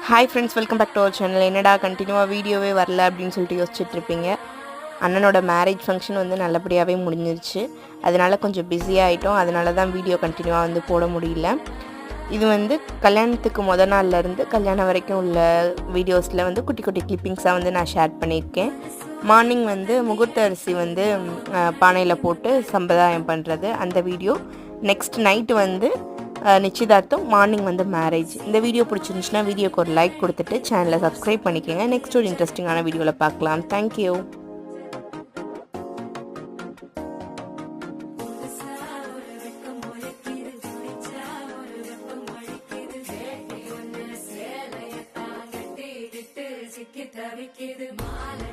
Hi friends, welcome back to our channel. என்னடா கண்டினியூவாக வீடியோவே வரல அப்படின்னு சொல்லிட்டு யோசிச்சுட்ருப்பீங்க. அண்ணனோட மேரேஜ் ஃபங்க்ஷன் வந்து நல்லபடியாகவே முடிஞ்சிருச்சு. அதனால் கொஞ்சம் பிஸியாகிட்டோம். அதனால தான் வீடியோ கண்டினியூவாக வந்து போட முடியல. இது வந்து கல்யாணத்துக்கு மொதல் நாள்லேருந்து கல்யாணம் வரைக்கும் உள்ள வீடியோஸில் வந்து குட்டி குட்டி கிளிப்பிங்ஸாக வந்து நான் ஷேர் பண்ணியிருக்கேன். மார்னிங் வந்து முகூர்த்த அரிசி வந்து பானையில் போட்டு சம்பிரதாயம் பண்ணுறது அந்த வீடியோ. நெக்ஸ்ட் நைட்டு வந்து நிச்சயதார்த்தம், மார்னிங் வந்து மேரேஜ். இந்த வீடியோ பிடிச்சிருந்துச்சுன்னா வீடியோக்கு ஒரு லைக் கொடுத்துட்டு சேனலை சப்ஸ்கிரைப் பண்ணிக்கோங்க. நெக்ஸ்ட் ஒரு இன்ட்ரெஸ்டிங்கான வீடியோவில் பார்க்கலாம். தேங்க்யூ. தவிக்கிது மாலை